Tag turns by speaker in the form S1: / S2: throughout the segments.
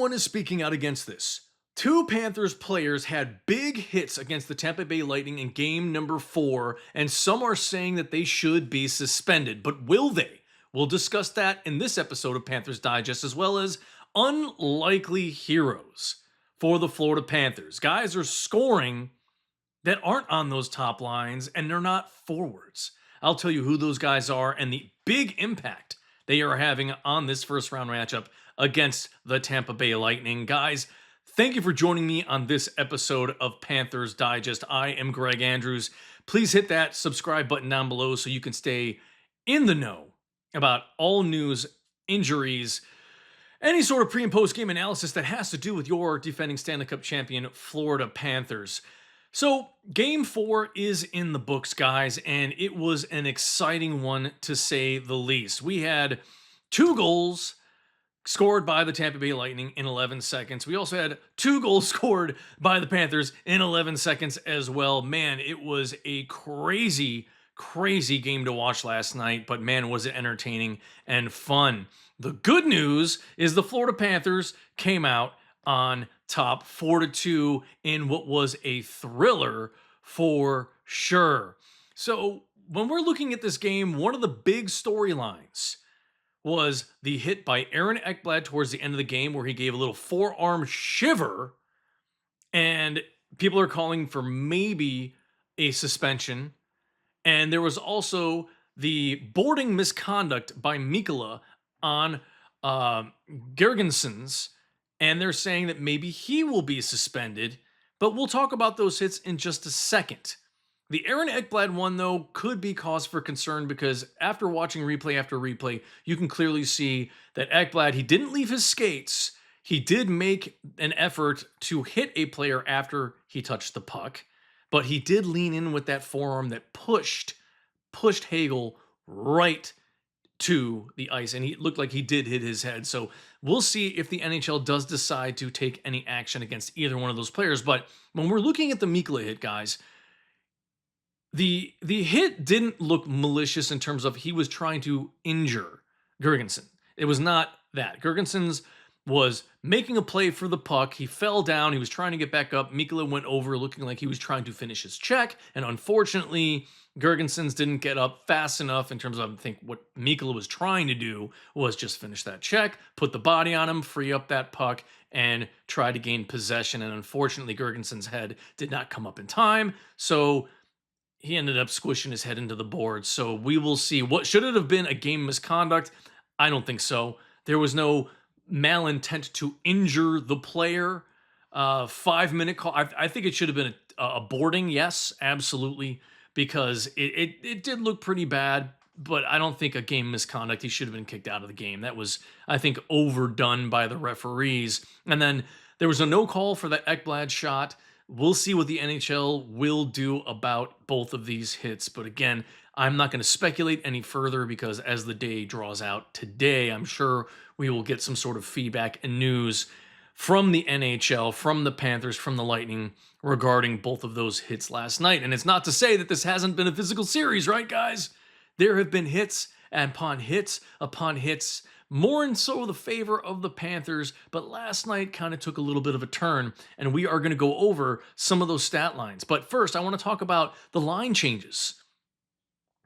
S1: everyone is speaking out against this. Two Panthers players had big hits against the Tampa Bay Lightning in game number 4, and some are saying that they should be suspended. But will they? We'll discuss that in this episode of Panthers Digest, as well as unlikely heroes for the Florida Panthers. Guys are scoring that aren't on those top lines, and they're not forwards. I'll tell you who those guys are and the big impact they are having on this first round matchup against the Tampa Bay Lightning. Guys, thank you for joining me on this episode of Panthers Digest. I am Greg Andrews. Please hit that subscribe button down below so you can stay in the know about all news, injuries, any sort of pre and post game analysis that has to do with your defending Stanley Cup champion Florida Panthers. So game 4 is in the books, guys, and it was an exciting one to say the least. We had 2 goals scored by the Tampa Bay Lightning in 11 seconds. We also had 2 goals scored by the Panthers in 11 seconds as well. Man, it was a crazy game to watch last night, but man, was it entertaining and fun. The good news is the Florida Panthers came out on top 4-2 in what was a thriller for sure. So when we're looking at this game, one of the big storylines was the hit by Aaron Ekblad towards the end of the game where he gave a little forearm shiver, and people are calling for maybe a suspension. And there was also the boarding misconduct by Mikkola on Gergensons, and they're saying that maybe he will be suspended, but we'll talk about those hits in just a second. The Aaron Ekblad one, though, could be cause for concern because after watching replay after replay, you can clearly see that Ekblad, he didn't leave his skates. He did make an effort to hit a player after he touched the puck, but he did lean in with that forearm that pushed Hagel right to the ice, and he looked like he did hit his head. So we'll see if the NHL does decide to take any action against either one of those players. But when we're looking at the Mikkola hit, guys, the hit didn't look malicious in terms of he was trying to injure Gergensen. It was not that. Gergensons was making a play for the puck. He fell down. He was trying to get back up. Mikkola went over looking like he was trying to finish his check. And unfortunately, Gergensons didn't get up fast enough in terms of, I think, what Mikkola was trying to do was just finish that check, put the body on him, free up that puck, and try to gain possession. And unfortunately, Gergensons' head did not come up in time. So he ended up squishing his head into the board. So we will see. What should it have been a game misconduct? I don't think so. There was no malintent to injure the player. 5-minute call. I think it should have been a boarding. Yes, absolutely, because it did look pretty bad. But I don't think a game misconduct. He should have been kicked out of the game. That was, I think, overdone by the referees. And then there was a no call for that Ekblad shot. We'll see what the NHL will do about both of these hits. But again, I'm not going to speculate any further because as the day draws out today, I'm sure we will get some sort of feedback and news from the NHL, from the Panthers, from the Lightning regarding both of those hits last night. And it's not to say that this hasn't been a physical series, right, guys? There have been hits upon hits upon hits, more and so the favor of the Panthers, but last night kind of took a little bit of a turn, and we are going to go over some of those stat lines. But first, I want to talk about the line changes.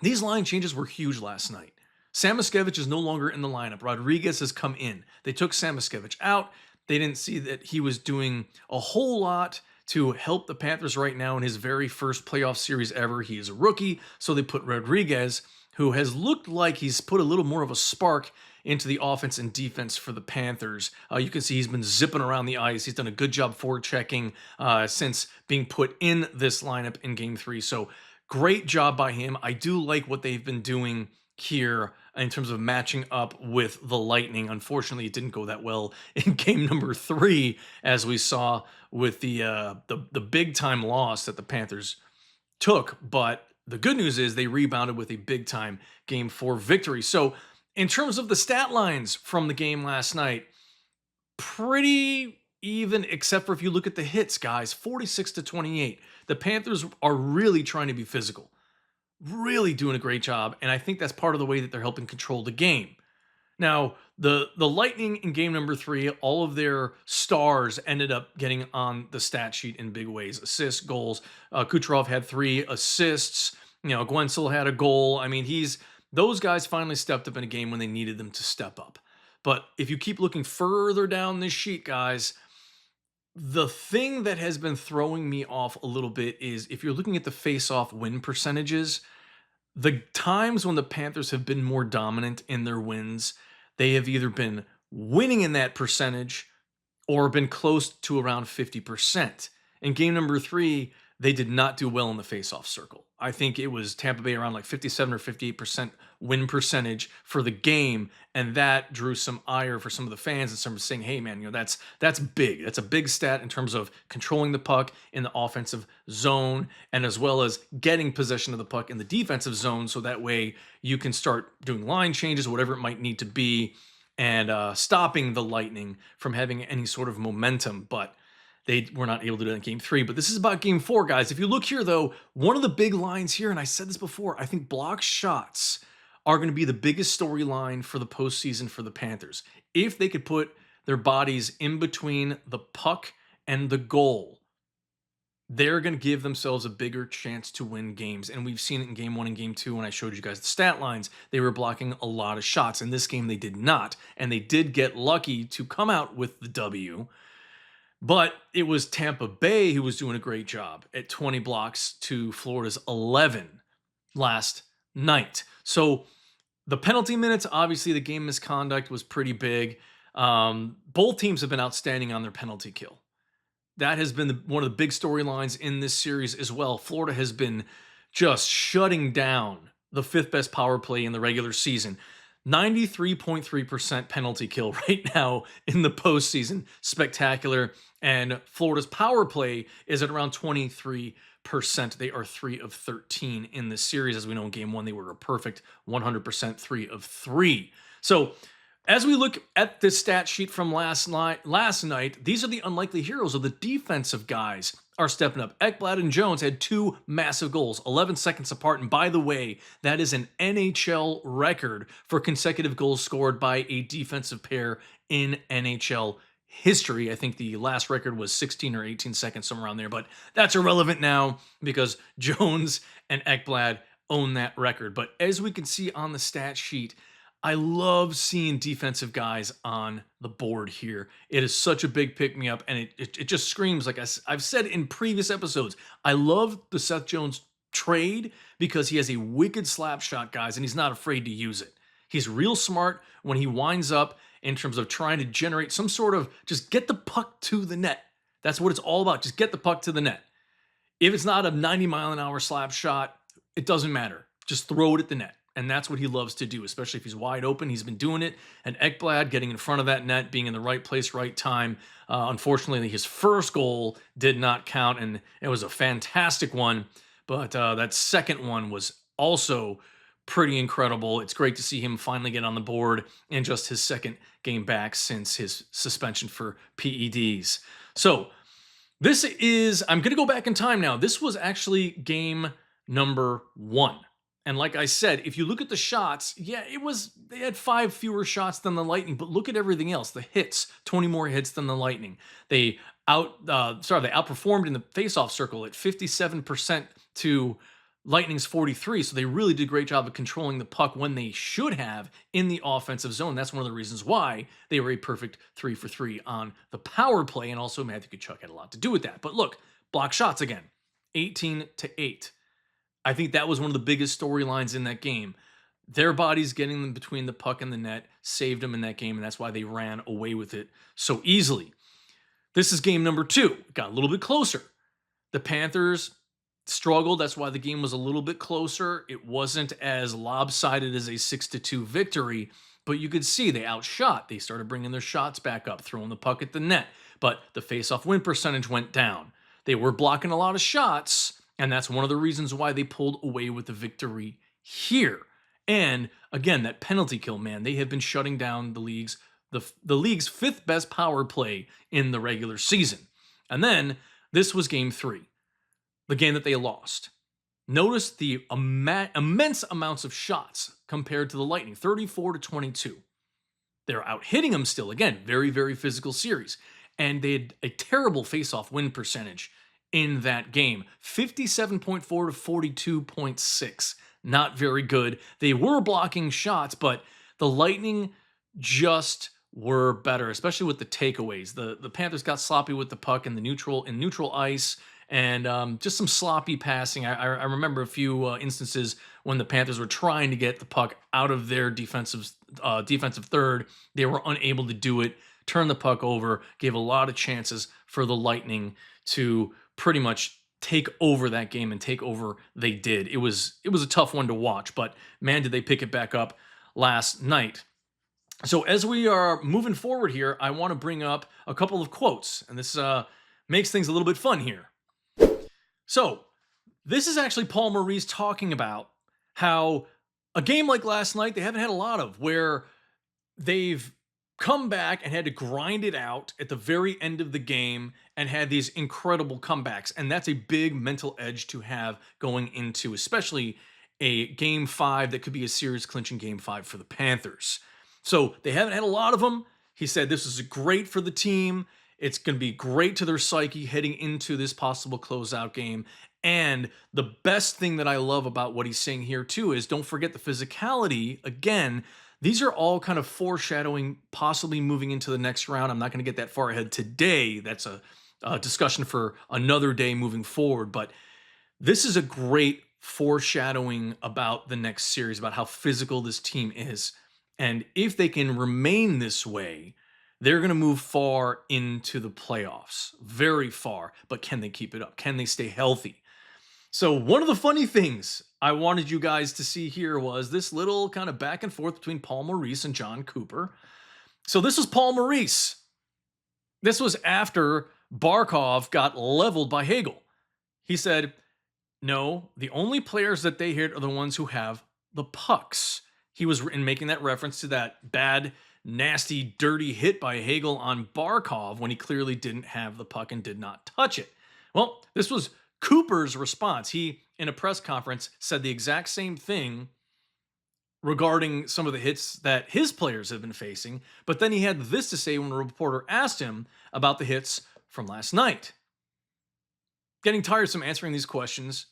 S1: These line changes were huge last night. Samoskevich is no longer in the lineup. Rodriguez has come in. They took Samoskevich out. They didn't see that he was doing a whole lot to help the Panthers right now in his very first playoff series ever. He is a rookie, so they put Rodriguez, who has looked like he's put a little more of a spark into the offense and defense for the Panthers. You can see he's been zipping around the ice. He's done a good job forechecking since being put in this lineup in Game 3. So great job by him. I do like what they've been doing here in terms of matching up with the Lightning. Unfortunately, it didn't go that well in game number 3, as we saw with the big time loss that the Panthers took. But the good news is they rebounded with a big time game 4 victory. So in terms of the stat lines from the game last night, pretty even, except for if you look at the hits, guys. 46-28. The Panthers are really trying to be physical, really doing a great job, and I think that's part of the way that they're helping control the game. Now, The Lightning in game number 3, all of their stars ended up getting on the stat sheet in big ways. Assists, goals. Kucherov had 3 assists. Gwenzel had a goal. I mean, those guys finally stepped up in a game when they needed them to step up. But if you keep looking further down this sheet, guys, the thing that has been throwing me off a little bit is if you're looking at the face-off win percentages, the times when the Panthers have been more dominant in their wins, they have either been winning in that percentage or been close to around 50%. In game number 3, they did not do well in the faceoff circle. I think it was Tampa Bay around like 57 or 58% win percentage for the game, and that drew some ire for some of the fans and some saying, "Hey, man, that's big. That's a big stat in terms of controlling the puck in the offensive zone, and as well as getting possession of the puck in the defensive zone, so that way you can start doing line changes, whatever it might need to be, and stopping the Lightning from having any sort of momentum." But they were not able to do that in game 3. But this is about game 4, guys. If you look here, though, one of the big lines here, and I said this before, I think block shots are going to be the biggest storyline for the postseason for the Panthers. If they could put their bodies in between the puck and the goal, they're going to give themselves a bigger chance to win games. And we've seen it in game 1 and game 2 when I showed you guys the stat lines. They were blocking a lot of shots. In this game, they did not. And they did get lucky to come out with the W. But it was Tampa Bay who was doing a great job at 20 blocks to Florida's 11 last night. So the penalty minutes, obviously the game misconduct was pretty big. Both teams have been outstanding on their penalty kill. That has been one of the big storylines in this series as well. Florida has been just shutting down the 5th best power play in the regular season. 93.3% penalty kill right now in the postseason. Spectacular. And Florida's power play is at around 23%. They are 3 of 13 in this series. As we know, in game 1, they were a perfect 100% 3 of 3. So as we look at this stat sheet from last night, these are the unlikely heroes of the defensive guys are stepping up. Ekblad and Jones had 2 massive goals, 11 seconds apart. And by the way, that is an NHL record for consecutive goals scored by a defensive pair in NHL history. I think the last record was 16 or 18 seconds, somewhere around there. But that's irrelevant now because Jones and Ekblad own that record. But as we can see on the stat sheet, I love seeing defensive guys on the board here. It is such a big pick-me-up, and it just screams, like I've said in previous episodes, I love the Seth Jones trade because he has a wicked slap shot, guys, and he's not afraid to use it. He's real smart when he winds up in terms of trying to generate some sort of just get the puck to the net. That's what it's all about. Just get the puck to the net. If it's not a 90-mile-an-hour slap shot, it doesn't matter. Just throw it at the net. And that's what he loves to do, especially if he's wide open. He's been doing it. And Ekblad getting in front of that net, being in the right place, right time. Unfortunately, his first goal did not count, and it was a fantastic one. But that second one was also pretty incredible. It's great to see him finally get on the board in just his second game back since his suspension for PEDs. So I'm going to go back in time now. This was actually game number 1. And like I said, if you look at the shots, yeah, they had 5 fewer shots than the Lightning, but look at everything else. The hits, 20 more hits than the Lightning. They outperformed in the faceoff circle at 57% to Lightning's 43. So they really did a great job of controlling the puck when they should have in the offensive zone. That's one of the reasons why they were a perfect 3 for 3 on the power play. And also Matthew Tkachuk had a lot to do with that. But look, block shots again, 18-8. I think that was one of the biggest storylines in that game. Their bodies getting them between the puck and the net saved them in that game, and that's why they ran away with it so easily. This is game number 2. It got a little bit closer. The Panthers struggled. That's why the game was a little bit closer. It wasn't as lopsided as a 6-2 victory, but you could see they outshot. They started bringing their shots back up, throwing the puck at the net, but the face-off win percentage went down. They were blocking a lot of shots, and that's one of the reasons why they pulled away with the victory here. And again, that penalty kill, man, they have been shutting down the league's 5th best power play in the regular season. And then this was game 3, the game that they lost. Notice the immense amounts of shots compared to the Lightning, 34-22. They're out hitting them still. Again, very, very physical series. And they had a terrible face-off win percentage in that game. 57.4 to 42.6. Not very good. They were blocking shots, but the Lightning just were better, especially with the takeaways. The Panthers got sloppy with the puck in neutral ice, and just some sloppy passing. I remember a few instances when the Panthers were trying to get the puck out of their defensive third. They were unable to do it. Turn the puck over. Gave a lot of chances for the Lightning to pretty much take over that game, and take over they did. It was a tough one to watch, but man, did they pick it back up last night. So as we are moving forward here, I want to bring up a couple of quotes, and this makes things a little bit fun here. So this is actually Paul Maurice talking about how a game like last night they haven't had a lot of, where they've come back and had to grind it out at the very end of the game and had these incredible comebacks. And that's a big mental edge to have going into, especially a game 5 that could be a series clinching game 5 for the Panthers. So they haven't had a lot of them. He said this is great for the team. It's going to be great to their psyche heading into this possible closeout game. And the best thing that I love about what he's saying here too is, don't forget the physicality. Again, these are all kind of foreshadowing possibly moving into the next round. I'm not going to get that far ahead today. That's a discussion for another day moving forward. But this is a great foreshadowing about the next series, about how physical this team is. And if they can remain this way, they're going to move far into the playoffs, very far. But can they keep it up? Can they stay healthy? So one of the funny things I wanted you guys to see here was this little kind of back and forth between Paul Maurice and John Cooper. So this was Paul Maurice. This was after Barkov got leveled by Hagel. He said, no, the only players that they hit are the ones who have the pucks. He was in making that reference to that bad, nasty, dirty hit by Hagel on Barkov when he clearly didn't have the puck and did not touch it. Well, this was Cooper's response. He, in a press conference, said the exact same thing regarding some of the hits that his players have been facing, but then he had this to say when a reporter asked him about the hits from last night. Getting tiresome answering these questions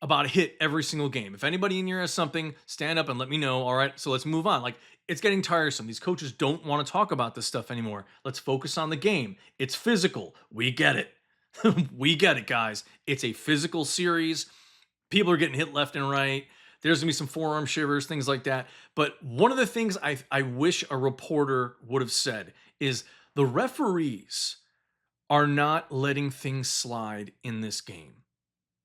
S1: about a hit every single game. If anybody in here has something, stand up and let me know. All right, so let's move on. Like, it's getting tiresome. These coaches don't want to talk about this stuff anymore. Let's focus on the game. It's physical. We get it. We get it, guys. It's a physical series. People are getting hit left and right. There's going to be some forearm shivers, things like that. But one of the things I wish a reporter would have said is the referees are not letting things slide in this game.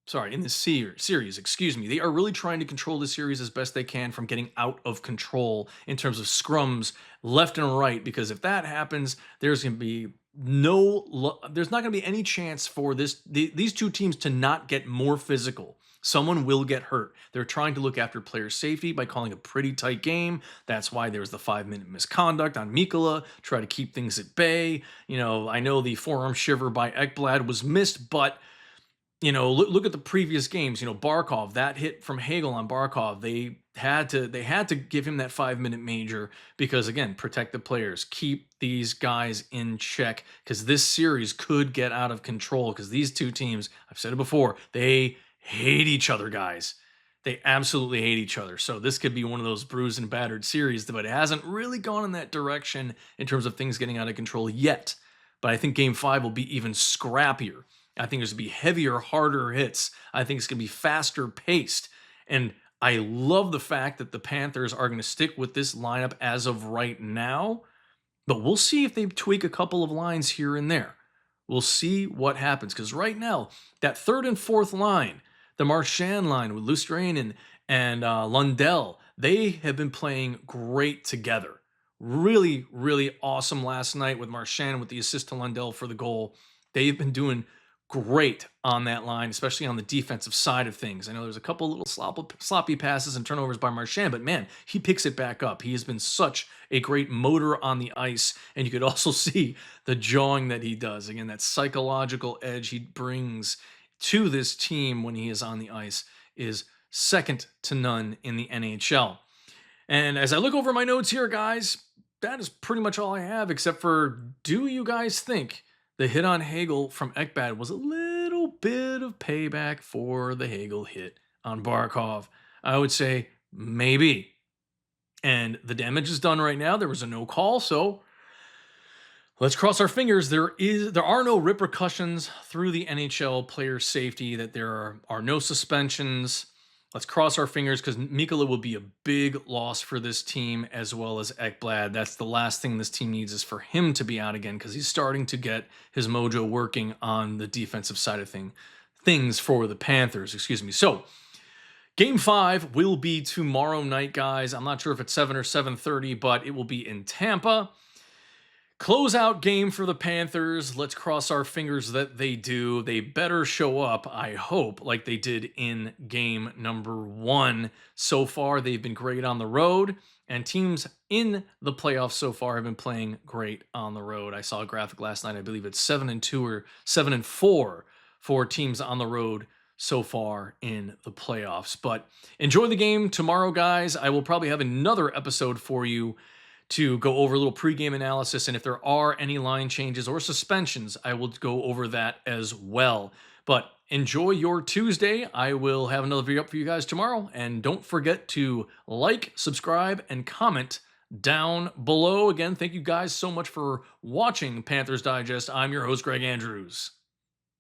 S1: Sorry, in this series, excuse me. They are really trying to control the series as best they can from getting out of control in terms of scrums left and right, because if that happens, there's going to be there's not going to be any chance for these two teams to not get more physical. Someone will get hurt. They're trying to look after player safety by calling a pretty tight game. That's why there was the 5-minute misconduct on Mikkola, try to keep things at bay. You know, I know the forearm shiver by Ekblad was missed, but you know, look at the previous games. You know, Barkov, that hit from Hagel on Barkov, they had to give him that 5-minute major because, again, protect the players, keep these guys in check, because this series could get out of control. Because these two teams, I've said it before, they hate each other, guys. They absolutely hate each other. So this could be one of those bruised and battered series, but it hasn't really gone in that direction in terms of things getting out of control yet. But I think Game 5 will be even scrappier. I think there's going to be heavier, harder hits. I think it's going to be faster paced. And I love the fact that the Panthers are going to stick with this lineup as of right now. But we'll see if they tweak a couple of lines here and there. We'll see what happens. Because right now, that third and fourth line, the Marchand line with Lustrain and Lundell, they have been playing great together. Really, really awesome last night with Marchand with the assist to Lundell for the goal. They've been doing great on that line, especially on the defensive side of things. I know there's a couple little sloppy passes and turnovers by Marchand, but man, he picks it back up. He has been such a great motor on the ice, and you could also see the jawing that he does. Again, that psychological edge he brings to this team when he is on the ice is second to none in the NHL. And as I look over my notes here, guys, that is pretty much all I have, except for, do you guys think the hit on Hagel from Ekblad was a little bit of payback for the Hagel hit on Barkov? I would say maybe. And the damage is done right now. There was a no call, so let's cross our fingers. There are no repercussions through the NHL player safety, that there are no suspensions. Let's cross our fingers, because Mikkola will be a big loss for this team, as well as Ekblad. That's the last thing this team needs, is for him to be out again, because he's starting to get his mojo working on the defensive side of things for the Panthers. Excuse me. So Game 5 will be tomorrow night, guys. I'm not sure if it's 7 or 7:30, but it will be in Tampa. Closeout game for the Panthers. Let's cross our fingers that they do. They better show up, I hope, like they did in game number 1. So far, they've been great on the road, and teams in the playoffs so far have been playing great on the road. I saw a graphic last night. I believe it's 7-2 or 7-4 for teams on the road so far in the playoffs. But enjoy the game tomorrow, guys. I will probably have another episode for you to go over a little pregame analysis, and if there are any line changes or suspensions, I will go over that as well. But enjoy your Tuesday. I will have another video up for you guys tomorrow, and don't forget to like, subscribe, and comment down below. Again, thank you guys so much for watching Panthers Digest. I'm your host, Greg Andrews.